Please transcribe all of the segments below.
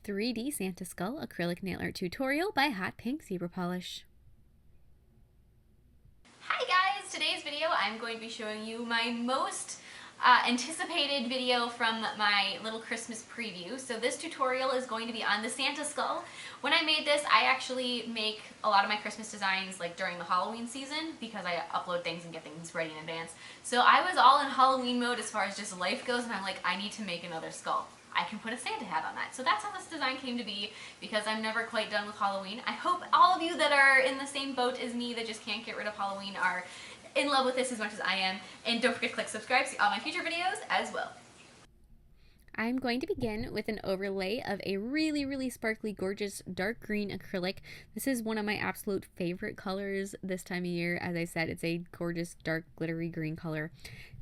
3D Santa Skull Acrylic Nail Art Tutorial by Hotpinkzebrapolish. Hi guys! Today's video I'm going to be showing you my most anticipated video from my little Christmas preview. So this tutorial is going to be on the Santa skull. When I made this, I actually make a lot of my Christmas designs like during the Halloween season because I upload things and get things ready in advance. So I was all in Halloween mode as far as just life goes, and I'm like, I need to make another skull. I can put a Santa hat on that. So that's how this design came to be, because I'm never quite done with Halloween. I hope all of you that are in the same boat as me that just can't get rid of Halloween are in love with this as much as I am. And don't forget to click subscribe to see all my future videos as well. I'm going to begin with an overlay of a really sparkly, gorgeous dark green acrylic. This is one of my absolute favorite colors this time of year. As I said, it's a gorgeous, dark, glittery green color.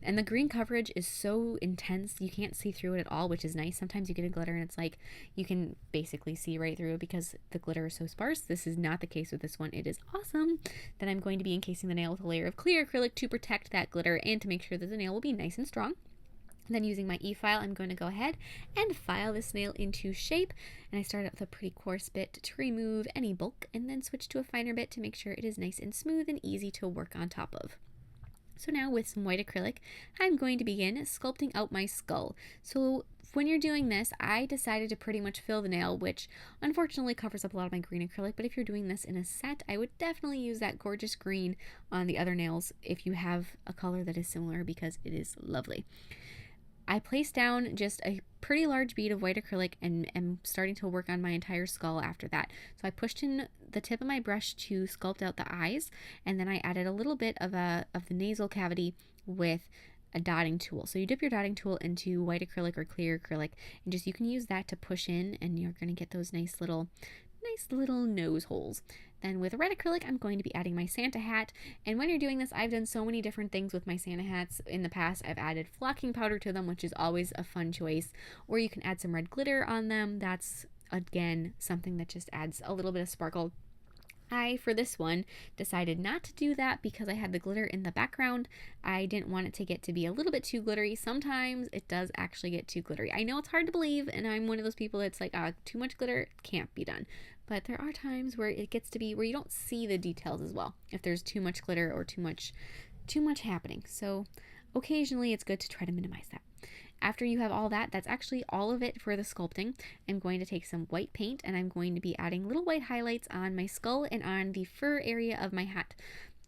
And the green coverage is so intense, you can't see through it at all, which is nice. Sometimes you get a glitter and it's like you can basically see right through it because the glitter is so sparse. This is not the case with this one. It is awesome. Then I'm going to be encasing the nail with a layer of clear acrylic to protect that glitter and to make sure that the nail will be nice and strong. And then using my e-file, I'm going to go ahead and file this nail into shape. And I start out with a pretty coarse bit to remove any bulk, and then switch to a finer bit to make sure it is nice and smooth and easy to work on top of. So now with some white acrylic, I'm going to begin sculpting out my skull. So when you're doing this, I decided to pretty much fill the nail, which unfortunately covers up a lot of my green acrylic, but if you're doing this in a set, I would definitely use that gorgeous green on the other nails if you have a color that is similar, because it is lovely. I placed down just a pretty large bead of white acrylic and am starting to work on my entire skull after that. So I pushed in the tip of my brush to sculpt out the eyes, and then I added a little bit of the nasal cavity with a dotting tool. So you dip your dotting tool into white acrylic or clear acrylic, and just you can use that to push in, and you're going to get those nice little nose holes. Then with red acrylic, I'm going to be adding my Santa hat. And when you're doing this, I've done so many different things with my Santa hats. In the past, I've added flocking powder to them, which is always a fun choice. Or you can add some red glitter on them. That's, again, something that just adds a little bit of sparkle. I, for this one, decided not to do that because I had the glitter in the background. I didn't want it to get to be a little bit too glittery. Sometimes it does actually get too glittery. I know it's hard to believe, and I'm one of those people that's like, too much glitter can't be done. But there are times where it gets to be where you don't see the details as well, if there's too much glitter or too much happening. So occasionally it's good to try to minimize that. After you have all that, that's actually all of it for the sculpting. I'm going to take some white paint and I'm going to be adding little white highlights on my skull and on the fur area of my hat.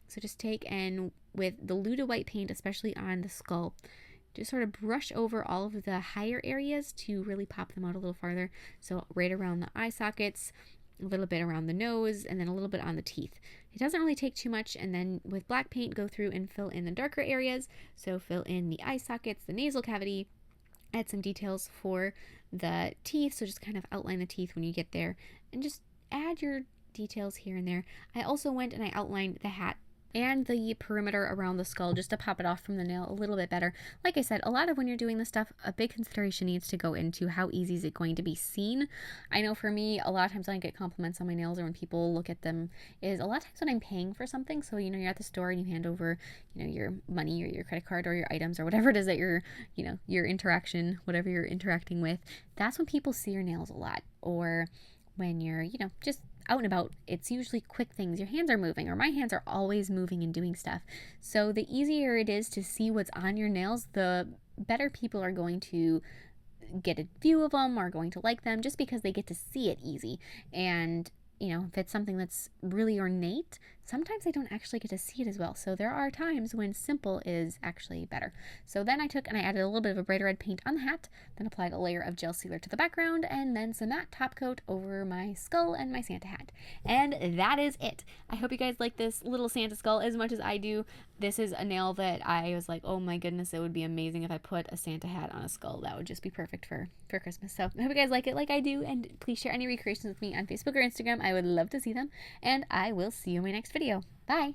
So just take, and with the Luda white paint, especially on the skull, just sort of brush over all of the higher areas to really pop them out a little farther. So right around the eye sockets, a little bit around the nose, and then a little bit on the teeth. It doesn't really take too much, and then with black paint, go through and fill in the darker areas. So fill in the eye sockets, the nasal cavity, add some details for the teeth, so just kind of outline the teeth when you get there, and just add your details here and there. I also went and I outlined the hat and the perimeter around the skull just to pop it off from the nail a little bit better. Like I said, a lot of when you're doing this stuff, a big consideration needs to go into how easy is it going to be seen. I know for me, a lot of times when I get compliments on my nails or when people look at them is a lot of times when I'm paying for something. So, you're at the store and you hand over, your money or your credit card or your items or whatever it is that your interaction, whatever you're interacting with, that's when people see your nails a lot. Or when you're, just out and about, it's usually quick things. Your hands are moving, or my hands are always moving and doing stuff. So the easier it is to see what's on your nails, the better people are going to get a view of them, are going to like them, just because they get to see it easy. And if it's something that's really ornate, sometimes I don't actually get to see it as well. So there are times when simple is actually better. So then I took and I added a little bit of a brighter red paint on the hat, then applied a layer of gel sealer to the background, and then some matte top coat over my skull and my Santa hat. And that is it. I hope you guys like this little Santa skull as much as I do. This is a nail that I was like, oh my goodness, it would be amazing if I put a Santa hat on a skull. That would just be perfect for Christmas. So I hope you guys like it like I do, and please share any recreations with me on Facebook or Instagram. I would love to see them, and I will see you in my next video. Bye!